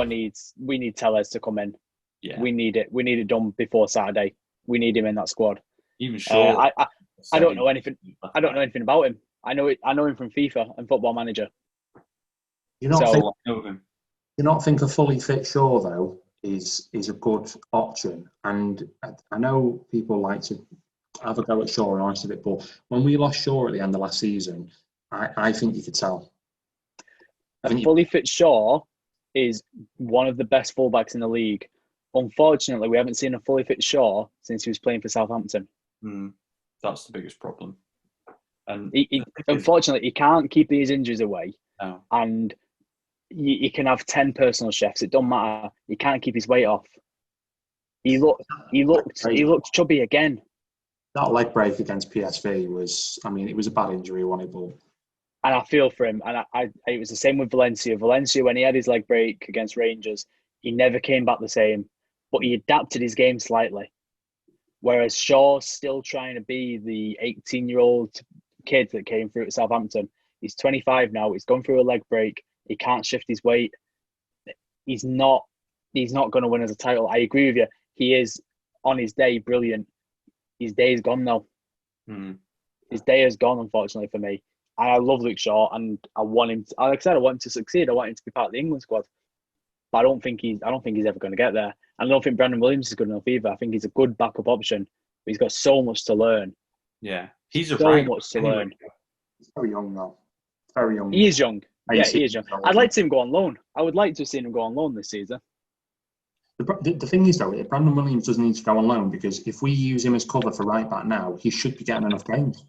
we need Tellez to come in. Yeah. We need it done before Saturday. We need him in that squad. Even Shaw. I don't know anything. I don't know anything about him. I know him from FIFA and Football Manager. You not think a fully fit Shaw though is a good option? And I know people like to have a go at Shaw and ice it, but when we lost Shaw at the end of last season, I think you could tell. A fully fit Shaw is one of the best fullbacks in the league. Unfortunately, we haven't seen a fully fit Shaw since he was playing for Southampton. That's the biggest problem. And unfortunately, he can't keep these injuries away. No. And he can have 10 personal chefs. It don't matter. He can't keep his weight off. He looked chubby again. That leg break against PSV was, it was a bad injury, wasn't it? But... And I feel for him. And it was the same with Valencia. Valencia, when he had his leg break against Rangers, he never came back the same. But he adapted his game slightly. Whereas Shaw's still trying to be the 18-year-old kid that came through at Southampton. He's 25 now. He's gone through a leg break. He can't shift his weight. He's not going to win as a title. I agree with you. He is, on his day, brilliant. His day is gone now. His day is gone, unfortunately, for me. And I love Luke Shaw, and I want him to, like I said, I want him to succeed. I want him to be part of the England squad. But I don't think he's ever going to get there. I don't think Brandon Williams is good enough either. I think he's a good backup option, but he's got so much to learn. Yeah, he's much to learn. He's very young now. Very young. He is young. Yeah, he is young. I'd like to see him go on loan. I would like to have seen him go on loan this season. The thing is, though, Brandon Williams doesn't need to go on loan because if we use him as cover for right back now, he should be getting enough games.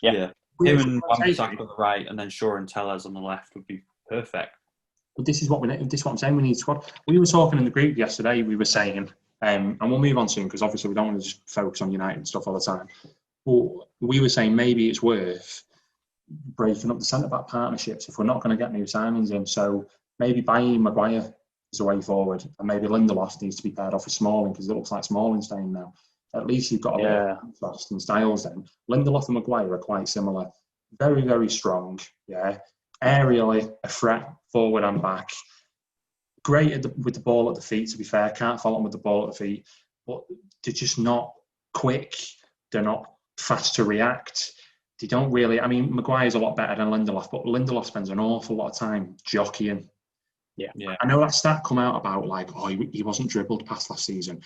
Yeah. Him and Wan-Bissaka on the right, and then Shaw and Tellez on the left would be perfect. But this is what I'm saying. We need squad. We were talking in the group yesterday. We were saying, and we'll move on soon because obviously we don't want to just focus on United and stuff all the time. But we were saying maybe it's worth breaking up the centre back partnerships if we're not going to get new signings in. So maybe buying Maguire is the way forward, and maybe Lindelof needs to be paired off with Smalling because it looks like Smalling's staying now. At least you've got a bit of contrast in styles. Then Lindelof and Maguire are quite similar. Very, very strong. Yeah. Aerially, a threat, forward and back. Great with the ball at the feet, to be fair. Can't fault them with the ball at the feet. But they're just not quick. They're not fast to react. They don't really... Maguire's a lot better than Lindelof, but Lindelof spends an awful lot of time jockeying. Yeah. I know that stat come out about, he wasn't dribbled past last season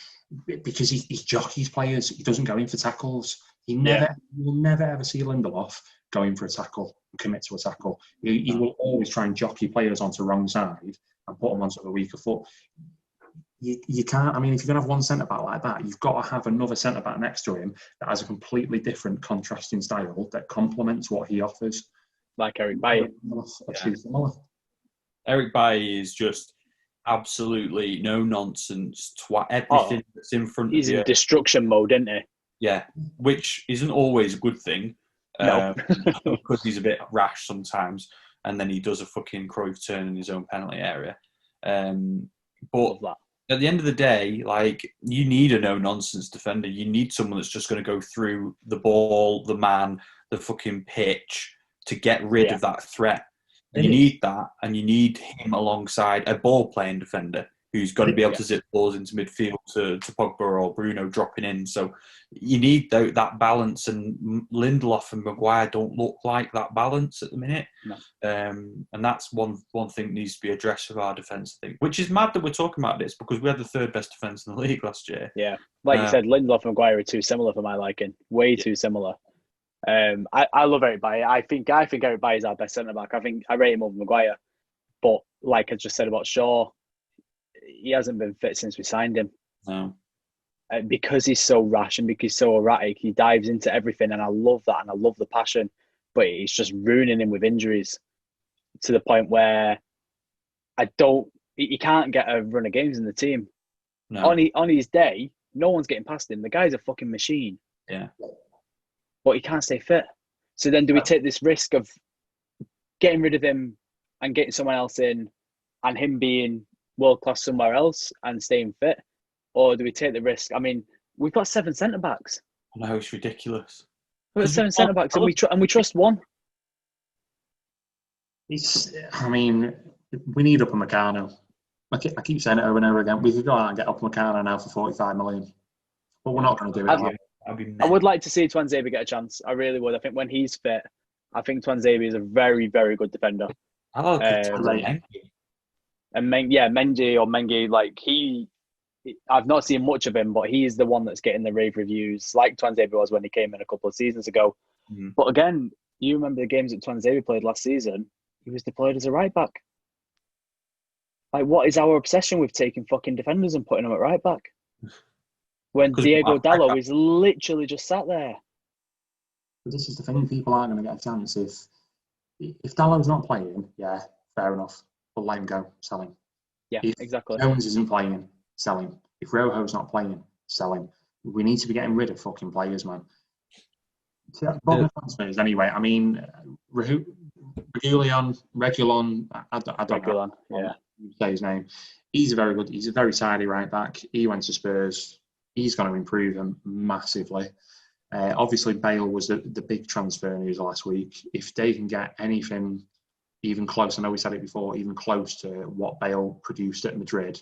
because he jockeys players. He doesn't go in for tackles. You will never, ever see Lindelof go in for a tackle and commit to a tackle. He will always try and jockey players onto the wrong side and put them onto the weaker foot. You can't, if you're going to have one centre-back like that, you've got to have another centre-back next to him that has a completely different contrasting style that complements what he offers. Like Eric Bailly. Eric Bailly is just absolutely no-nonsense. Everything that's in front of you. He's in destruction mode, isn't he? Yeah, which isn't always a good thing. No. Because he's a bit rash sometimes, and then he does a fucking Cruyff turn in his own penalty area. But at the end of the day, you need a no-nonsense defender. You need someone that's just going to go through the ball, the man, the fucking pitch to get rid of that threat. You need that, and you need him alongside a ball-playing defender who's got to be able to zip balls into midfield to Pogba or Bruno dropping in. So you need that balance, and Lindelof and Maguire don't look like that balance at the minute. No. And that's one thing that needs to be addressed with our defence, I think, which is mad that we're talking about this because we had the third best defence in the league last year. Yeah, like you said, Lindelof and Maguire are too similar for my liking. Way too similar. I love Eric Bailly. I think Eric Bailly is our best centre-back. I rate him over Maguire. But like I just said about Shaw, he hasn't been fit since we signed him. No. Because he's so rash and because he's so erratic, he dives into everything, and I love that, and I love the passion. But it's just ruining him with injuries to the point where he can't get a run of games in the team. No. On his day, no one's getting past him. The guy's a fucking machine. Yeah. But he can't stay fit. So then do we take this risk of getting rid of him and getting someone else in and him being world-class somewhere else and staying fit? Or do we take the risk? We've got 7 centre-backs. I know, it's ridiculous. We've got 7 centre-backs and we trust one. We need Upamecano. I keep saying it over and over again. We could go out and get Upamecano now for 45 million, but we're not going to do it. I would like to see Tuanzebe get a chance. I really would. I think when he's fit, I think Tuanzebe is a very, very good defender. I like Mendy. And Mendy or Mengi, like I've not seen much of him, but he's the one that's getting the rave reviews, like Tuanzebe was when he came in a couple of seasons ago. Mm. But again, you remember the games that Tuanzebe played last season? He was deployed as a right back. Like, what is our obsession with taking fucking defenders and putting them at right back? When Diego Dallo is literally just sat there. But this is the thing, people aren't going to get a chance. If Dallo's not playing, yeah, fair enough. But let him go, sell him. Yeah, if exactly. Jones isn't playing, sell him. If Rojo's not playing, sell him. We need to be getting rid of fucking players, man. Transfers, anyway. I mean, Regulon, I don't know. Yeah. Say his name. He's a very tidy right back. He went to Spurs. He's going to improve them massively. Obviously, Bale was the big transfer news last week. If they can get anything even close, I know we said it before, even close to what Bale produced at Madrid,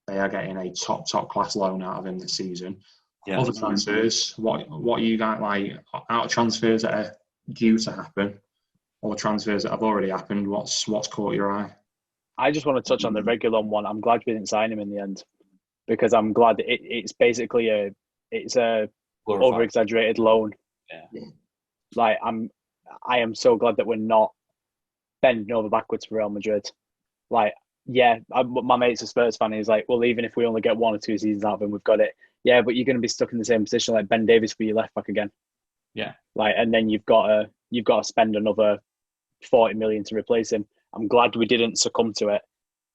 they are getting a top class loan out of him this season. Yeah. Other transfers, what you got like out of transfers that are due to happen, or transfers that have already happened? What's caught your eye? I just want to touch on the Regulon one. I'm glad we didn't sign him in the end, because I'm glad it's basically a over exaggerated loan. Yeah. Like I am so glad that we're not bending over backwards for Real Madrid. Like, yeah, my mate's a Spurs fan. He's like, well, even if we only get 1 or 2 seasons out of him, we've got it. Yeah, but you're going to be stuck in the same position like Ben Davies for your left back again. Yeah. Like, and then you've got to spend another 40 million to replace him. I'm glad we didn't succumb to it.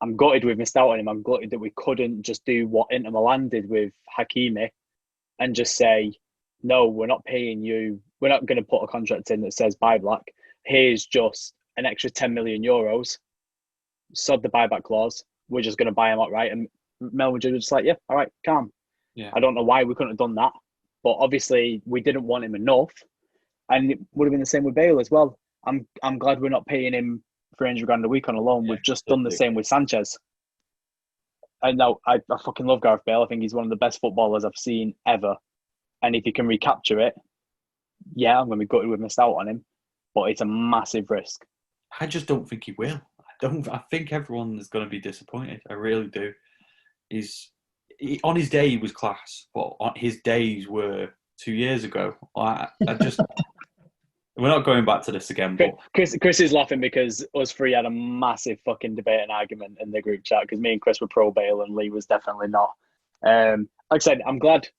I'm gutted we've missed out on him. I'm gutted that we couldn't just do what Inter Milan did with Hakimi and just say, no, we're not paying you. We're not going to put a contract in that says buy black. Here's just an extra 10 million euros. Sod the buyback clause. We're just going to buy him outright. And Real Madrid was just like, yeah, all right, calm. Yeah. I don't know why we couldn't have done that. But obviously we didn't want him enough. And it would have been the same with Bale as well. I'm glad we're not paying him 300 grand a week on a loan. We've just done the same with Sanchez. And now I fucking love Gareth Bale. I think he's one of the best footballers I've seen ever. And if he can recapture it, yeah, I'm going to be gutted we've missed out on him. But it's a massive risk. I just don't think he will. I think everyone is going to be disappointed. I really do. On his day, he was class. But his days were 2 years ago. I just... We're not going back to this again. But Chris is laughing because us three had a massive fucking debate and argument in the group chat because me and Chris were pro Bale and Lee was definitely not. Like I said, I'm glad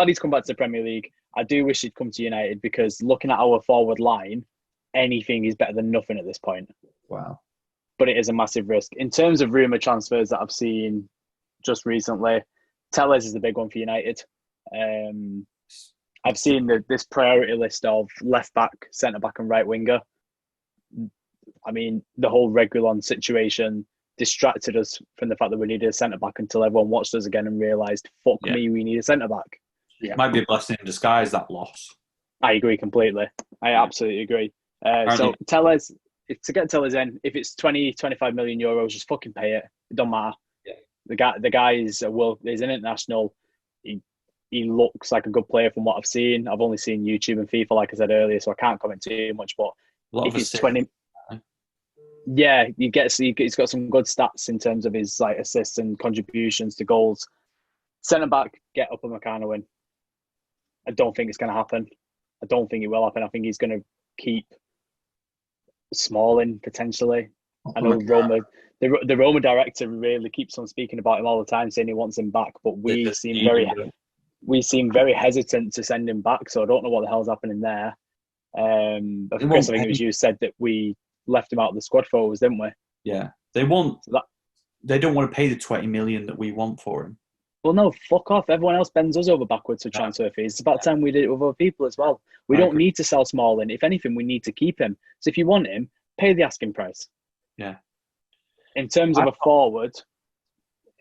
he's come back to the Premier League. I do wish he'd come to United because looking at our forward line, anything is better than nothing at this point. Wow. But it is a massive risk. In terms of rumour transfers that I've seen just recently, Telles is the big one for United. I've seen this priority list of left back, centre back, and right winger. I mean, the whole Regulon situation distracted us from the fact that we needed a centre back until everyone watched us again and realised, fuck me, we need a centre back. Yeah. It might be a blessing in disguise, that loss. I agree completely. I absolutely agree. So Telles, to get Telles in, if it's 20, 25 million euros, just fucking pay it. It don't matter. Yeah. The guy is he's an international. He looks like a good player from what I've seen. I've only seen YouTube and FIFA, like I said earlier, so I can't comment too much. But if it's 20, yeah, he's got some good stats in terms of his like assists and contributions to goals. Centre back, get Upamecano in. I don't think it's going to happen. I don't think it will happen. I think he's going to keep Smalling potentially. I know Roma, the Roma director really keeps on speaking about him all the time, saying he wants him back, but we seem very hesitant to send him back. So I don't know what the hell's happening there. Chris, I think it was you said that we left him out of the squad photos, didn't we? Yeah, they don't want to pay the 20 million that we want for him. Well, no, fuck off. Everyone else bends us over backwards for transfer fees. It's about time we did it with other people as well. We don't need to sell Smalling. If anything, we need to keep him. So if you want him, pay the asking price. Yeah. In terms of a forward,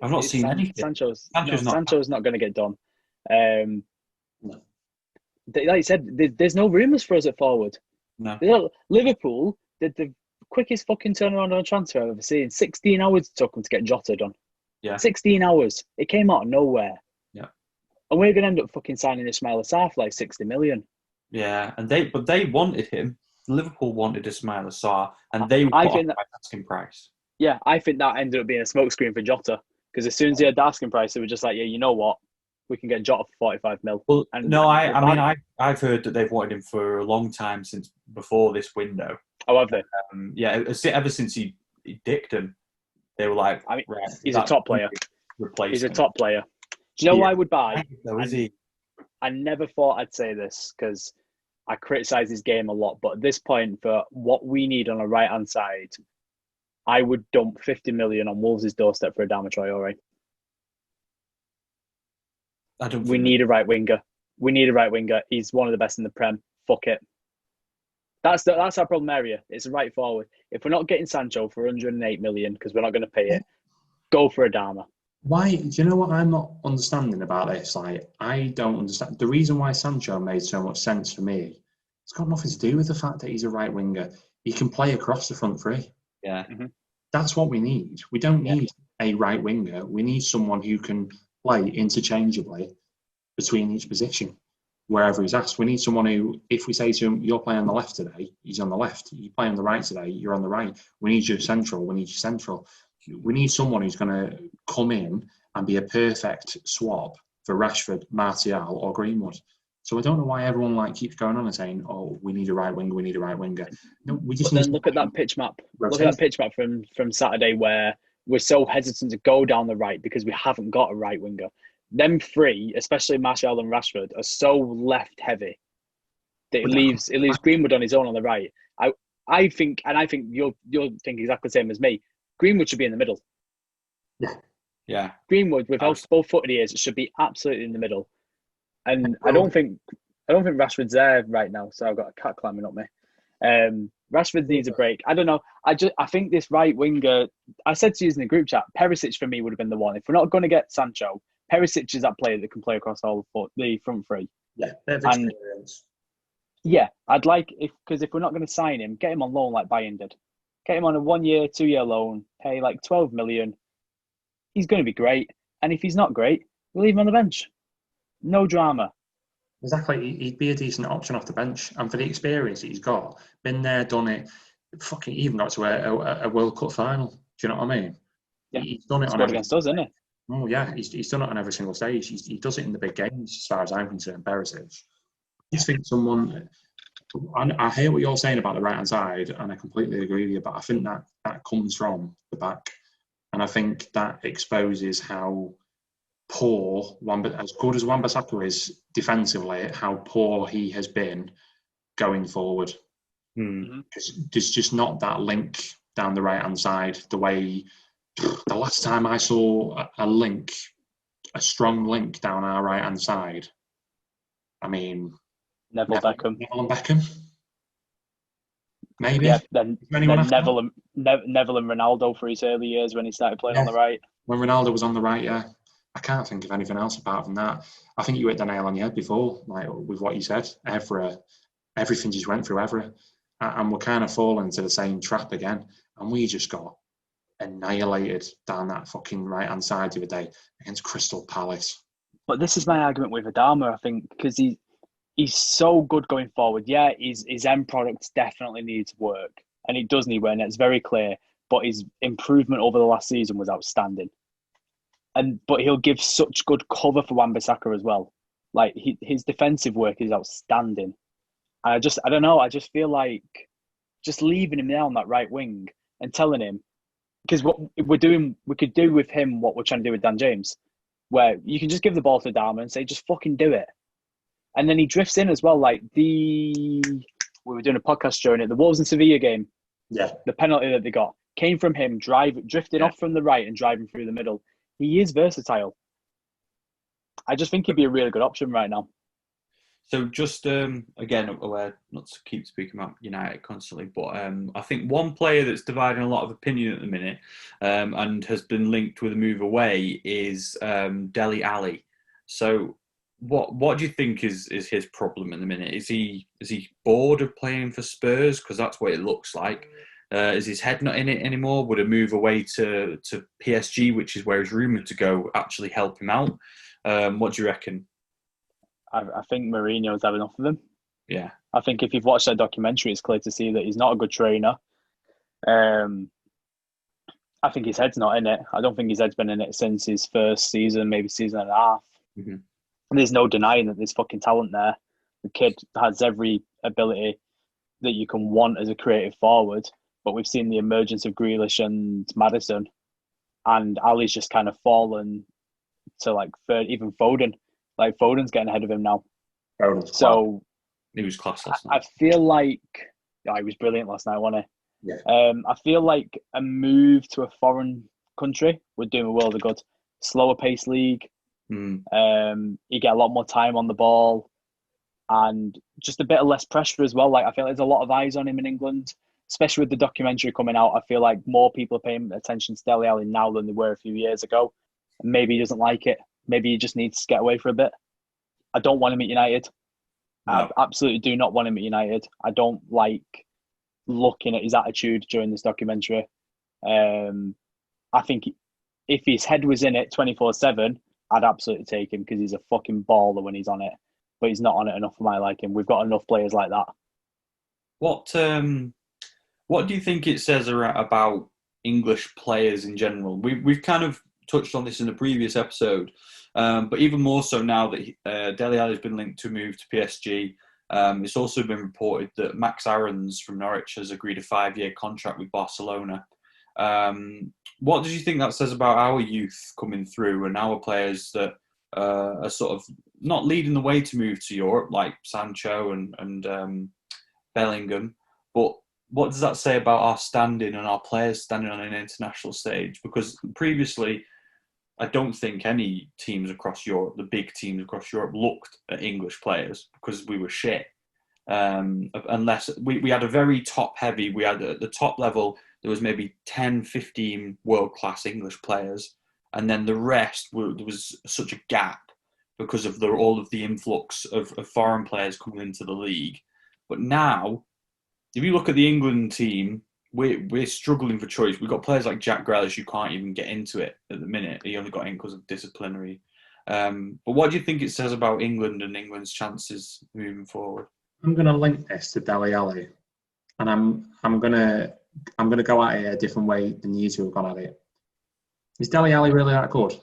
I've not seen anything. Sancho's not going to get done. Like you said, there's no rumours for us at forward. No. Liverpool did the quickest fucking turnaround on a transfer I've ever seen. 16 hours it took them to get Jota done. Yeah. 16 hours. It came out of nowhere. Yeah. And we're going to end up fucking signing Ismail Assar for like 60 million. Yeah, and they wanted him. Liverpool wanted Ismail Assar, and they were asking price. Yeah, I think that ended up being a smokescreen for Jota, because as soon as he had the asking price, they were just like, yeah, you know what? We can get Jota for 45 mil. Well, no, I've heard that they've wanted him for a long time, since before this window. Oh, have they? Yeah, ever since he dicked him, they were like, I mean, right, he's a top player. He's a top player. Do you know what I would buy? Is he? I never thought I'd say this because I criticise his game a lot, but at this point, for what we need on the right-hand side, I would dump 50 million on Wolves' doorstep for Adama Traore. We need a right winger. We need a right winger. He's one of the best in the Prem. Fuck it. That's our problem area. It's a right forward. If we're not getting Sancho for 108 million because we're not going to pay it, go for Adama. Why? Do you know what I'm not understanding about this? Like, I don't understand. The reason why Sancho made so much sense for me, it's got nothing to do with the fact that he's a right winger. He can play across the front three. Yeah. Mm-hmm. That's what we need. We don't need a right winger. We need someone who can play interchangeably between each position, wherever he's asked. We need someone who, if we say to him, you're playing on the left today, he's on the left. You play on the right today, you're on the right. We need you central. We need you central. We need someone who's going to come in and be a perfect swap for Rashford, Martial, or Greenwood. So I don't know why everyone keeps going on and saying, "Oh, we need a right winger. We need a right winger." No, we just need. Then look at that pitch map. Look at that pitch map from Saturday, where we're so hesitant to go down the right because we haven't got a right winger. Them three, especially Martial and Rashford, are so left heavy that it leaves Greenwood on his own on the right. I think you'll think exactly the same as me. Greenwood should be in the middle. Yeah. Greenwood, with how full-footed he is, should be absolutely in the middle. And I don't think Rashford's there right now. So I've got a cat climbing up me. Rashford needs a break. I don't know. I think this right winger. I said to you in the group chat, Perisic for me would have been the one. If we're not going to get Sancho, Perisic is that player that can play across the front three. Yeah, experience. Yeah, I'd like because if we're not going to sign him, get him on loan like Bayern did. Get him on a 1 year, 2 year loan, pay like 12 million. He's going to be great. And if he's not great, we'll leave him on the bench. No drama. Exactly. He'd be a decent option off the bench. And for the experience that he's got, been there, done it, fucking even got to a World Cup final. Do you know what I mean? Yeah. He's done it against us, isn't he? Oh, yeah. He's done it on every single stage. He does it in the big games, as far as I'm concerned, Perisic. I just think someone... I hear what you're saying about the right-hand side, and I completely agree with you, but I think that comes from the back. And I think that exposes how poor, as good as Wan-Bissaka is defensively, how poor he has been going forward. Because there's just not that link down the right-hand side. The last time I saw a strong link down our right-hand side, I mean... Neville Beckham. Maybe. Yeah, then Neville and Ronaldo for his early years when he started playing on the right. When Ronaldo was on the right, yeah. I can't think of anything else apart from that. I think you hit the nail on the head before, with what you said. Everything just went through Evra. And we're kind of falling into the same trap again. And we just got annihilated down that fucking right-hand side the other day against Crystal Palace. But this is my argument with Adama, I think, because he's so good going forward. Yeah, his end product definitely needs work. And it does need work, and it's very clear. But his improvement over the last season was outstanding. But he'll give such good cover for Wan-Bissaka as well. Like, his defensive work is outstanding. And I don't know, I just feel like just leaving him there on that right wing and telling him, because what we could do with him what we're trying to do with Dan James, where you can just give the ball to Dharma and say, just fucking do it. And then he drifts in as well, like we were doing a podcast during it, the Wolves and Sevilla game. Yeah. The penalty that they got came from him drifting off from the right and driving through the middle. He is versatile. I just think he'd be a really good option right now. So just, again, aware not to keep speaking about United constantly, but I think one player that's dividing a lot of opinion at the minute and has been linked with a move away is Dele Alli. So what do you think is his problem in the minute? Is he bored of playing for Spurs? Because that's what it looks like. Is his head not in it anymore? Would a move away to PSG, which is where he's rumoured to go, actually help him out? What do you reckon? I think Mourinho's had enough of him. Yeah. I think if you've watched that documentary, it's clear to see that he's not a good trainer. I think his head's not in it. I don't think his head's been in it since his first season, maybe season and a half. Mm-hmm. And there's no denying that there's fucking talent there. The kid has every ability that you can want as a creative forward, but we've seen the emergence of Grealish and Maddison, and Ali's just kind of fallen to like third, even Foden. Like Foden's getting ahead of him now. So he was class last night. I feel like he was brilliant last night, wasn't he? Yeah. I feel like a move to a foreign country would do him a world of good. Slower pace league. You get a lot more time on the ball, and just a bit of less pressure as well. Like I feel like there's a lot of eyes on him in England, especially with the documentary coming out. I feel like more people are paying attention to Dele Alli now than they were a few years ago. Maybe he doesn't like it. Maybe he just needs to get away for a bit. I don't want him at United. No. I absolutely do not want him at United. I don't like looking at his attitude during this documentary. I think if his head was in it 24/7, I'd absolutely take him because he's a fucking baller when he's on it. But he's not on it enough for my liking. We've got enough players like that. What do you think it says about English players in general? We've kind of touched on this in the previous episode, but even more so now that Dele Alli has been linked to a move to PSG. It's also been reported that Max Aarons from Norwich has agreed a 5-year contract with Barcelona. What do you think that says about our youth coming through and our players that are sort of not leading the way to move to Europe, like Sancho and Bellingham? But what does that say about our standing and our players standing on an international stage? Because previously, I don't think any teams across Europe, the big teams across Europe, looked at English players because we were shit. Unless we had a very top heavy, we had at the top level, there was maybe 10, 15 world-class English players. And then the rest, there was such a gap because of all of the influx of foreign players coming into the league. But now, if you look at the England team, we're struggling for choice. We've got players like Jack Grealish who can't even get into it at the minute. He only got in because of disciplinary. But what do you think it says about England and England's chances moving forward? I'm going to link this to Dele Alli, and I'm going to go at it a different way than you two have gone at it. Is Dele Alli really that good?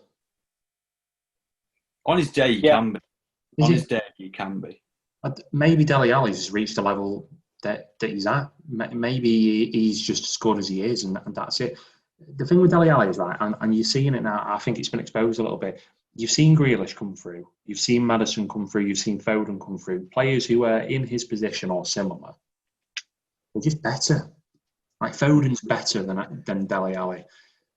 On his day, he can be. On his day, he can be. Maybe Dele Alli's has reached a level that he's at. Maybe he's just as good as he is, and that's it. The thing with Dele Alli is, right, and you're seeing it now, I think it's been exposed a little bit. You've seen Grealish come through. You've seen Maddison come through. You've seen Foden come through. Players who are in his position or similar. They're just better. Like Foden's better than Dele Alli.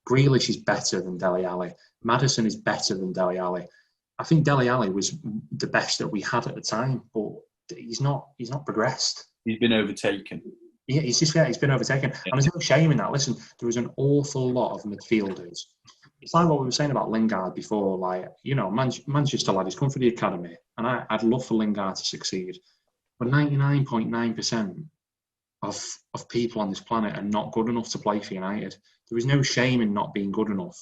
Grealish is better than Dele Alli. Maddison is better than Dele Alli. I think Dele Alli was the best that we had at the time, but he's not progressed. He's been overtaken. Yeah, he's been overtaken. Yeah. And there's no shame in that. Listen, there was an awful lot of midfielders. It's like what we were saying about Lingard before. Like, you know, Manchester lad, he's come through the academy, and I'd love for Lingard to succeed. But 99.9% of people on this planet are not good enough to play for United. There is no shame in not being good enough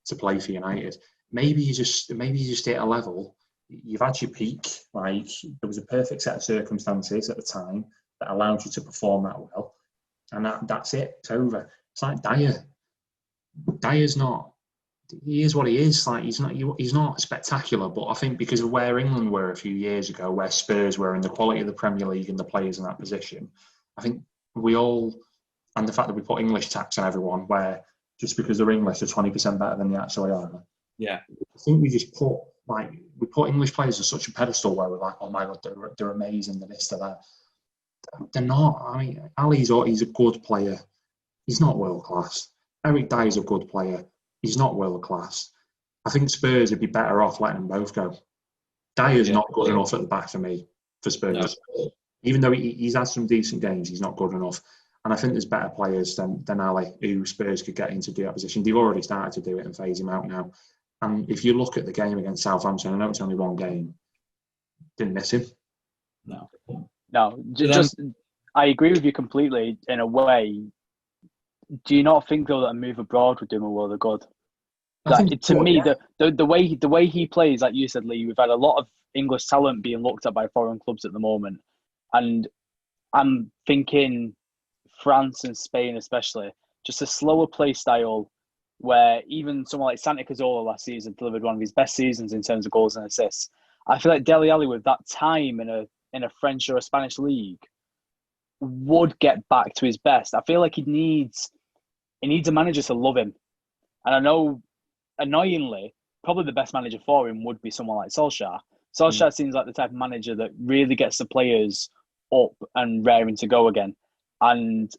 to play for United. Maybe you just hit a level. You've had your peak. Like, there was a perfect set of circumstances at the time that allowed you to perform that well, and that's it. It's over. It's like Dyer. Dyer's not. He is what he is. Like, he's not spectacular, but I think because of where England were a few years ago, where Spurs were, and the quality of the Premier League and the players in that position, I think we all, and the fact that we put English tax on everyone, where just because they're English, they're 20% better than they actually are. Yeah, I think we just put English players on such a pedestal where we're like, oh my god, they're amazing, they're this, they're that. They're not. I mean, Ali's he's a good player. He's not world class. Eric Dyer's a good player. He's not world class. I think Spurs would be better off letting them both go. Dyer's not good enough at the back for me, for Spurs. No. Even though he's had some decent games, he's not good enough. And I think there's better players than Ali who Spurs could get into do that position. They've already started to do it and phase him out now. And if you look at the game against Southampton, I know it's only one game, didn't miss him. No, just I agree with you completely in a way. Do you not think though that a move abroad would do him a world of good? To would, me, yeah. the way he plays, like you said, Lee, we've had a lot of English talent being looked at by foreign clubs at the moment, and I'm thinking France and Spain especially, just a slower play style where even someone like Santi Cazorla last season delivered one of his best seasons in terms of goals and assists. I feel like Dele Alli with that time in a French or a Spanish league would get back to his best. I feel like he needs a manager to love him. And I know, annoyingly, probably the best manager for him would be someone like Solskjaer. Solskjaer seems like the type of manager that really gets the players up and raring to go again. And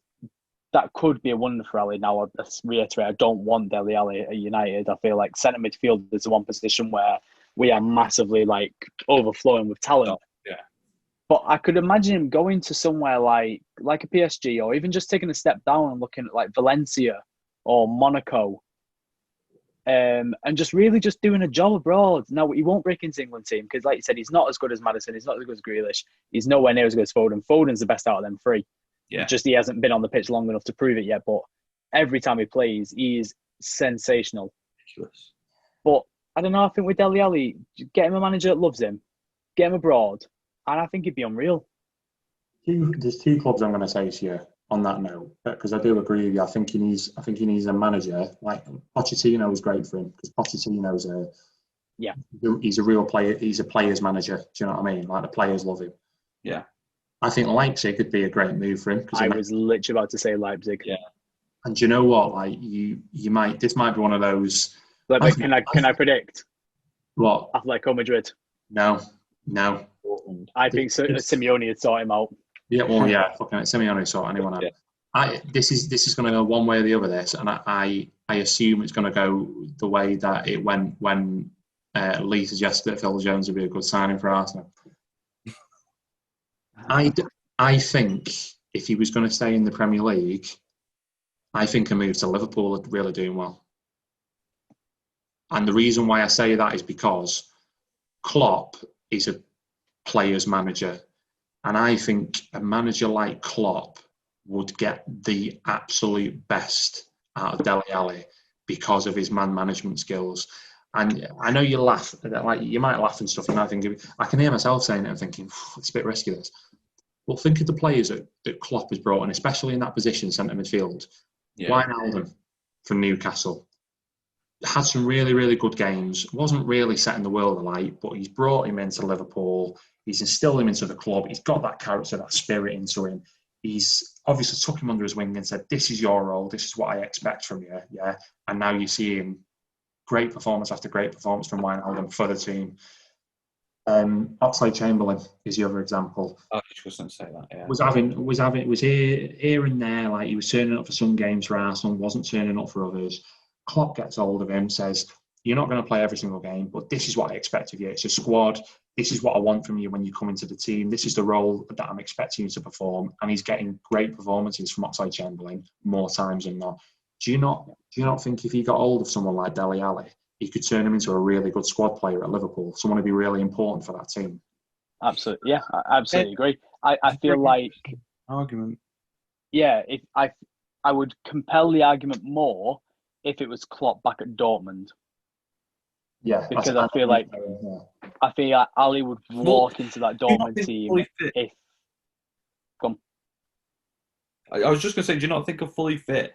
that could be a wonder for Ali. Now, I reiterate, I don't want Dele Alli at United. I feel like centre midfield is the one position where we are massively like overflowing with talent. Yeah. But I could imagine him going to somewhere like a PSG, or even just taking a step down and looking at like Valencia or Monaco, and just really just doing a job abroad. Now, he won't break into the England team because, like you said, he's not as good as Maddison. He's not as good as Grealish. He's nowhere near as good as Foden. Foden's the best out of them three. Yeah. Just he hasn't been on the pitch long enough to prove it yet. But every time he plays, he is sensational. Ridiculous. But I don't know. I think with Dele Alli, get him a manager that loves him, get him abroad, and I think he'd be unreal. There's two clubs I'm going to say to you on that note, because I do agree with you. I think he needs a manager like Pochettino is great for him because Pochettino's he's a real player. He's a player's manager. Do you know what I mean? Like the players love him. Yeah. I think Leipzig could be a great move for him. I was literally about to say Leipzig. Yeah. And do you know what? Like this might be one of those. Can I predict? What? Atletico Madrid. No. I think Simeone would sort him out. Yeah, well, yeah, fucking Simeone sort anyone out. Yeah. This is going to go one way or the other. This, and I assume it's going to go the way that it went when Lee suggested that Phil Jones would be a good signing for Arsenal. I think if he was going to stay in the Premier League, I think a move to Liverpool would really do him well. And the reason why I say that is because Klopp is a player's manager. And I think a manager like Klopp would get the absolute best out of Dele Alli because of his man management skills. And I know you laugh, like you might laugh and stuff, and I think I can hear myself saying it and thinking it's a bit risky this. Well, think of the players that Klopp has brought in, especially in that position, centre midfield. Yeah. Wijnaldum from Newcastle had some really, really good games. Wasn't really setting the world alight, but he's brought him into Liverpool. He's instilled him into the club. He's got that character, that spirit into him. He's obviously took him under his wing and said, "This is your role. This is what I expect from you." Yeah, and now you see him, great performance after great performance from Wijnaldum for the team. Oxlade-Chamberlain is the other example. I was going to say that. Yeah. Was here and there, like he was turning up for some games for Arsenal, wasn't turning up for others. Klopp gets hold of him, says, "You're not going to play every single game, but this is what I expect of you. It's a squad. This is what I want from you when you come into the team. This is the role that I'm expecting you to perform." And he's getting great performances from Oxlade-Chamberlain more times than not. Do you not think if he got hold of someone like Dele Alli, he could turn him into a really good squad player at Liverpool, someone who'd be really important for that team? Absolutely, yeah, I absolutely agree. I feel like argument. Yeah, if I would compel the argument more if it was Klopp back at Dortmund. Yeah, because I feel like Ali would walk into that Dortmund team if. Come. I was just going to say, do you not think a fully fit,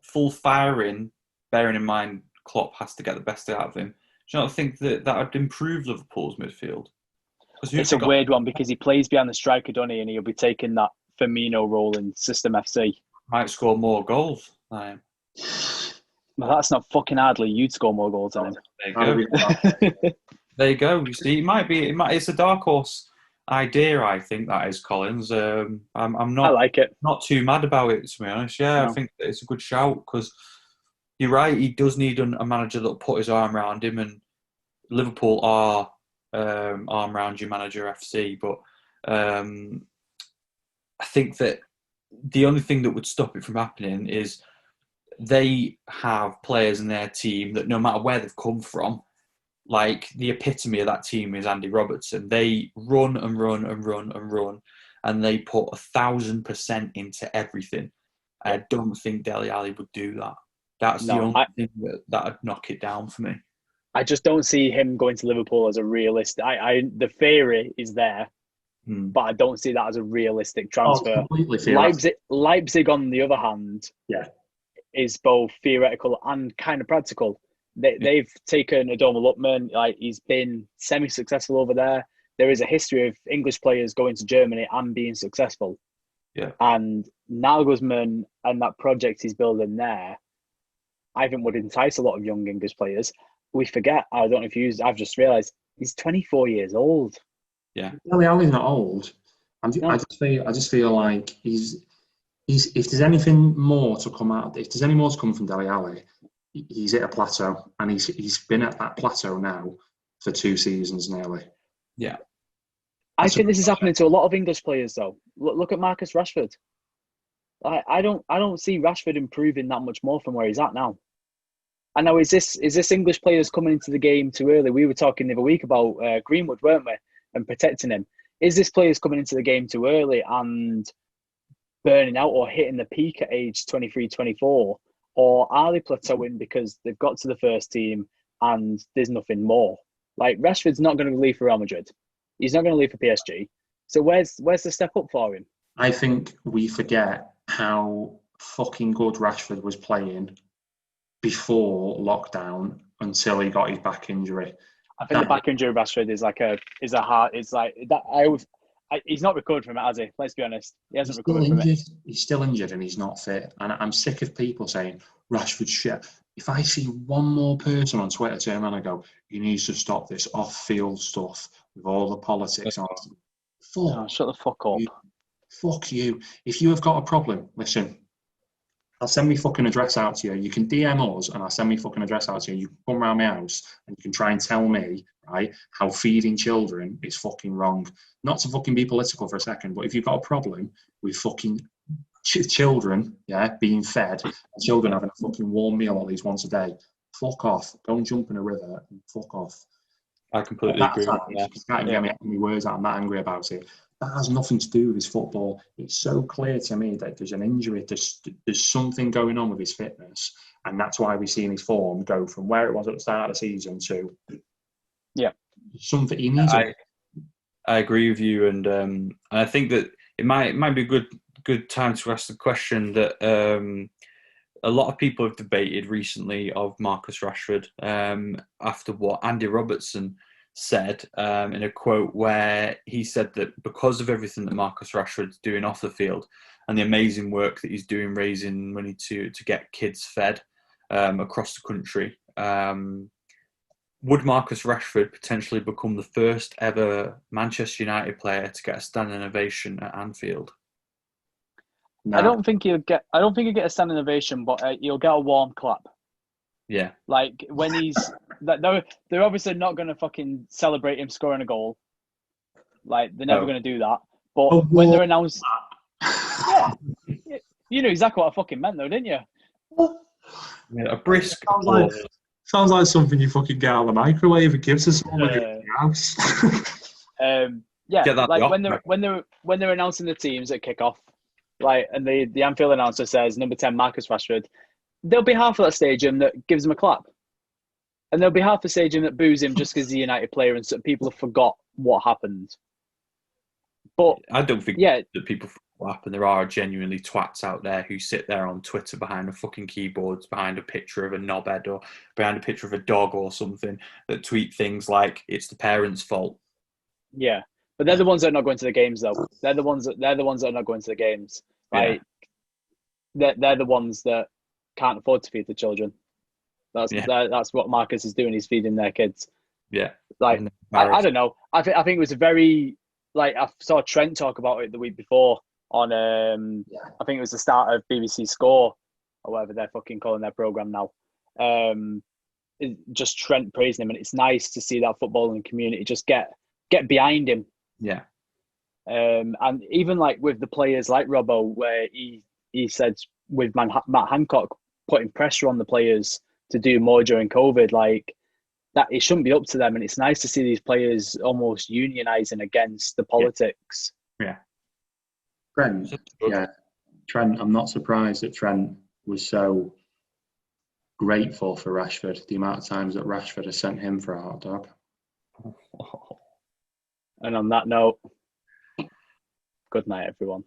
full firing, bearing in mind Klopp has to get the best out of him, do you not think that would improve Liverpool's midfield? It's a weird one because he plays behind the striker, doesn't he? And he'll be taking that Firmino role in System FC. Might score more goals. Well, that's not fucking hardly. You'd score more goals than him. There you go. There you go. You see, it's a dark horse idea, I think, that is, Collins. I'm not. I like it. Not too mad about it, to be honest. Yeah, no. I think it's a good shout because you're right. He does need a manager that'll put his arm around him, and Liverpool are arm around your manager FC. But I think that the only thing that would stop it from happening is they have players in their team that no matter where they've come from, like the epitome of that team is Andy Robertson. They run and run and run and run, and they put 1,000% into everything. I don't think Dele Alli would do that. That's the only thing that would knock it down for me. I just don't see him going to Liverpool as a realistic. The theory is there, but I don't see that as a realistic transfer. Leipzig, on the other hand, is both theoretical and kind of practical. They've taken Adoma Lukman, like he's been semi-successful over there. There is a history of English players going to Germany and being successful. Yeah. And Nagelsmann and that project he's building there, I think would entice a lot of young English players. We forget, I don't know if I've just realised, he's 24 years old. Yeah. Dele Alli's not old. I just feel like he's if there's anything more to come out, if there's any more to come from Dele Alli, he's at a plateau, and he's been at that plateau now for 2 seasons nearly. Yeah. I think this is happening to a lot of English players, though. Look at Marcus Rashford. I don't see Rashford improving that much more from where he's at now. And now, is this English players coming into the game too early? We were talking the other week about Greenwood, weren't we? And protecting him. Is this players coming into the game too early and burning out or hitting the peak at age 23, 24? Or are they plateauing because they've got to the first team and there's nothing more? Like, Rashford's not going to leave for Real Madrid. He's not going to leave for PSG. So where's the step up for him? I think we forget how fucking good Rashford was playing before lockdown until he got his back injury. I think the back injury of Rashford is like that. He's not recovered from it, has he? Let's be honest. He hasn't recovered from it. He's still injured and he's not fit. And I'm sick of people saying Rashford's shit. If I see one more person on Twitter turn around and go, he needs to stop this off-field stuff with all the politics on. Shut the fuck up. Fuck you. If you have got a problem, listen, I'll send me fucking address out to you. You can DM us and I'll send me fucking address out to you. You can come around my house and you can try and tell me, right, how feeding children is fucking wrong. Not to fucking be political for a second, but if you've got a problem with fucking children, being fed, children having a fucking warm meal at least once a day, fuck off. Go and jump in a river and fuck off. I completely agree with that. You can't get me words out. I'm that angry about it. That has nothing to do with his football. It's so clear to me that there's an injury, there's something going on with his fitness, and that's why we've seen his form go from where it was at the start of the season to something he needs. I agree with you, and I think that it might be a good time to ask the question that a lot of people have debated recently of Marcus Rashford after what Andy Robertson said in a quote where he said that because of everything that Marcus Rashford's doing off the field and the amazing work that he's doing raising money to get kids fed across the country, would Marcus Rashford potentially become the first ever Manchester United player to get a standing ovation at Anfield? No. I don't think he'll get a standing ovation, but he'll get a warm clap. Yeah. Like when they're obviously not going to fucking celebrate him scoring a goal. Like they're never going to do that. But when they're announced, you knew exactly what I fucking meant, though, didn't you? Yeah, a brisk. Sounds like something you fucking get out of the microwave and gives to someone in your house. Like when they're announcing the teams at kickoff, like, and the Anfield announcer says number 10 Marcus Rashford. There'll be half of that stadium that gives him a clap. And there'll be half the stadium that boos him just because he's a United player and so people have forgot what happened. But I don't think that people forget what happened. There are genuinely twats out there who sit there on Twitter behind a fucking keyboards, behind a picture of a knobhead or behind a picture of a dog or something that tweet things like it's the parents' fault. Yeah. But they're the ones that are not going to the games, though. They're the ones that are not going to the games. Like they're the ones that can't afford to feed the children. That's what Marcus is doing. He's feeding their kids. Yeah. Like I don't know. I think it was a very I saw Trent talk about it the week before on I think it was the start of BBC Score or whatever they're fucking calling their programme now. Just Trent praising him, and it's nice to see that footballing community just get behind him. Yeah. And even like with the players like Robbo, where he said with Matt Hancock putting pressure on the players to do more during COVID, like that it shouldn't be up to them. And it's nice to see these players almost unionising against the politics. Yeah. Brent, Trent, I'm not surprised that Trent was so grateful for Rashford, the amount of times that Rashford has sent him for a hot dog. And on that note, good night, everyone.